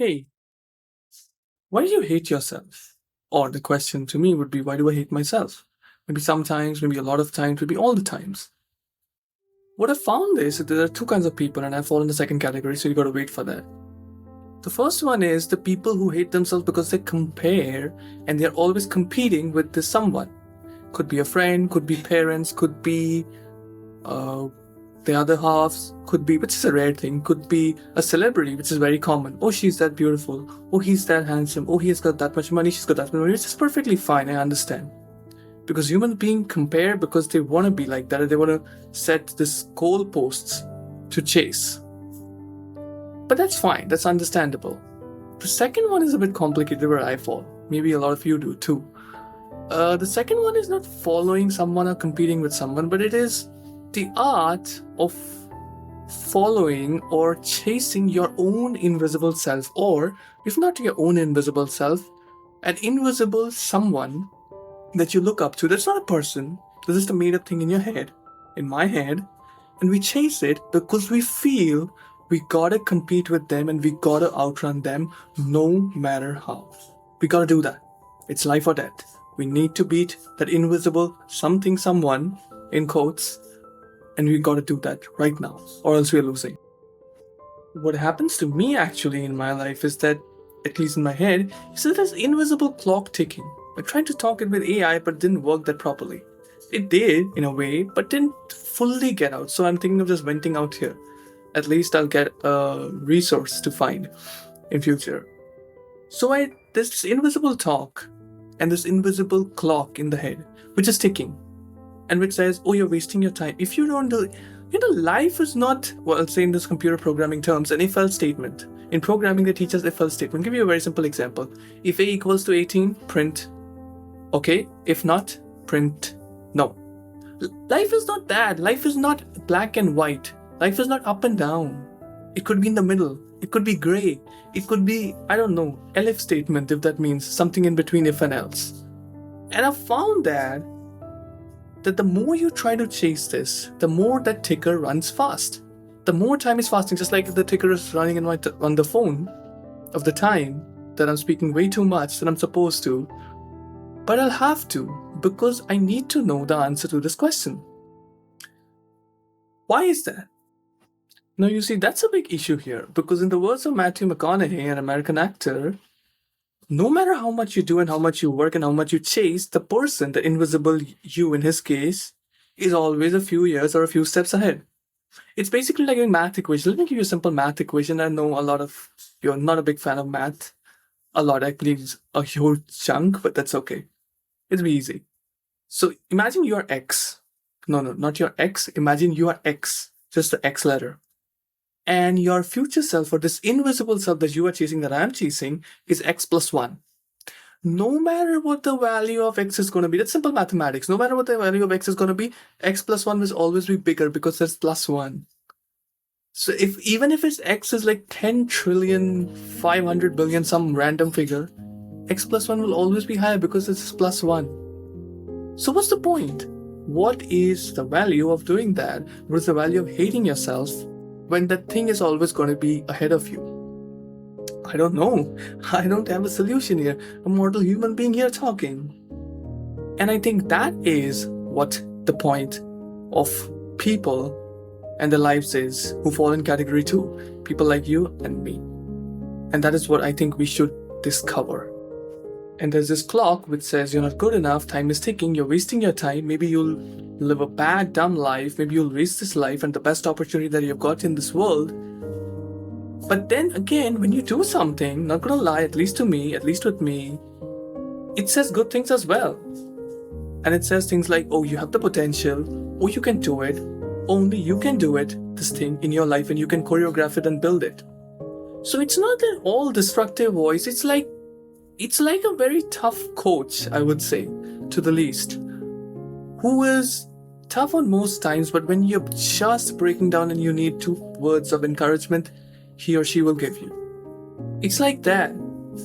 Hey, why do you hate yourself? Or the question to me would be, why do I hate myself? Maybe sometimes, maybe a lot of times, maybe all the times. What I found is that there are two kinds of people, and I fall in the second category, so you gotta wait for that. The first one is the people who hate themselves because they compare and they're always competing with this someone. Could be a friend, could be parents, could be uh, the other halves, could be, which is a rare thing, could be a celebrity, which is very common. Oh, she's that beautiful. Oh, he's that handsome. Oh, he has got that much money. She's got that much money. Which is perfectly fine. I understand. Because human beings compare because they want to be like that. They want to set this goalposts to chase. But that's fine. That's understandable. The second one is a bit complicated where I fall. Maybe a lot of you do too. The second one is not following someone or competing with someone, but it is the art of following or chasing your own invisible self, or if not your own invisible self, an invisible someone that you look up to. That's not a person, this is just a made up thing in your head, in my head, and we chase it because we feel we gotta compete with them and we gotta outrun them no matter how. We gotta do that. It's life or death. We need to beat that invisible something, someone, in quotes, and we gotta do that right now, or else we're losing. What happens to me actually in my life is that, at least in my head, is that there's invisible clock ticking. I tried to talk it with AI, but it didn't work that properly. It did in a way, but didn't fully get out. So I'm thinking of just venting out here. At least I'll get a resource to find in future. So I this invisible talk and this invisible clock in the head, which is ticking, and which says, "Oh, you're wasting your time. If you don't do, life is not, well, I'll say in this computer programming terms, an if-else statement. In programming, they teach us if-else statement. I'll give you a very simple example. If a equals to 18, print okay. If not, print no. Life is not that. Life is not black and white. Life is not up and down. It could be in the middle. It could be gray. It could be, I don't know, elif statement, if that means something in between if and else. And I found that the more you try to chase this, the more that ticker runs fast. The more time is fasting, just like the ticker is running on the phone of the time that I'm speaking way too much than I'm supposed to. But I'll have to, because I need to know the answer to this question. Why is that? Now, you see, that's a big issue here, because in the words of Matthew McConaughey, an American actor, no matter how much you do and how much you work and how much you chase, the person, the invisible you in his case, is always a few years or a few steps ahead. It's basically like a math equation. Let me give you a simple math equation. I know a lot of you're not a big fan of math. A lot actually is a huge chunk, but that's okay. It'll be easy. So imagine you're X. No, not your X. Imagine you are X, just the X letter. And your future self, or this invisible self that you are chasing, that I'm chasing, is X plus 1. No matter what the value of X is going to be, that's simple mathematics. No matter what the value of X is going to be, X plus 1 will always be bigger because there's plus 1. So even if its X is like 10 trillion, 500 billion, some random figure, X plus 1 will always be higher because it's plus 1. So what's the point? What is the value of doing that? What is the value of hating yourself when that thing is always going to be ahead of you? I don't know. I don't have a solution here. A mortal human being here talking. And I think that is what the point of people and their lives is who fall in category 2. People like you and me. And that is what I think we should discover. And there's this clock which says you're not good enough, time is ticking, you're wasting your time, maybe you'll live a bad, dumb life, maybe you'll waste this life and the best opportunity that you've got in this world. But then again, when you do something, not gonna lie, at least to me, at least with me, it says good things as well. And it says things like, oh, you have the potential, oh, you can do it, only you can do it, this thing in your life, and you can choreograph it and build it. So it's not an all destructive voice, it's like a very tough coach, I would say, to the least, who is tough on most times, but when you're just breaking down and you need 2 words of encouragement, he or she will give you. It's like that.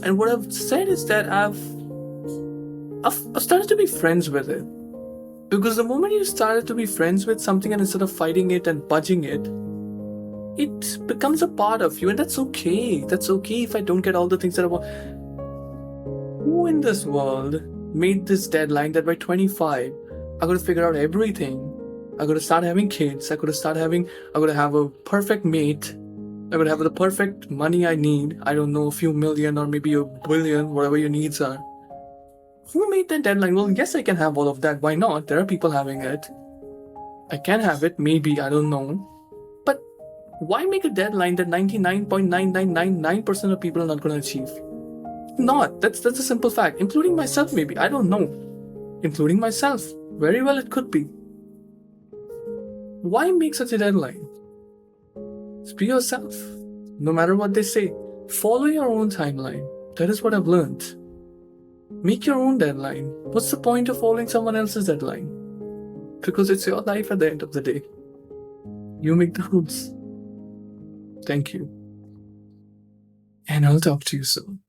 And what I've said is that I've started to be friends with it. Because the moment you started to be friends with something and instead of fighting it and budging it, it becomes a part of you, and that's okay. That's okay if I don't get all the things that I want. Who in this world made this deadline that by 25 I gotta figure out everything? I gotta start having kids. I gotta have a perfect mate. I gotta have the perfect money I need. I don't know, a few million or maybe a billion, whatever your needs are. Who made that deadline? Well, yes, I can have all of that. Why not? There are people having it. I can have it, maybe, I don't know. But why make a deadline that 99.9999% of people are not gonna achieve? Not. That's a simple fact. Including myself, maybe. I don't know. Including myself. Very well, it could be. Why make such a deadline? Just be yourself. No matter what they say. Follow your own timeline. That is what I've learned. Make your own deadline. What's the point of following someone else's deadline? Because it's your life at the end of the day. You make the rules. Thank you. And I'll talk to you soon.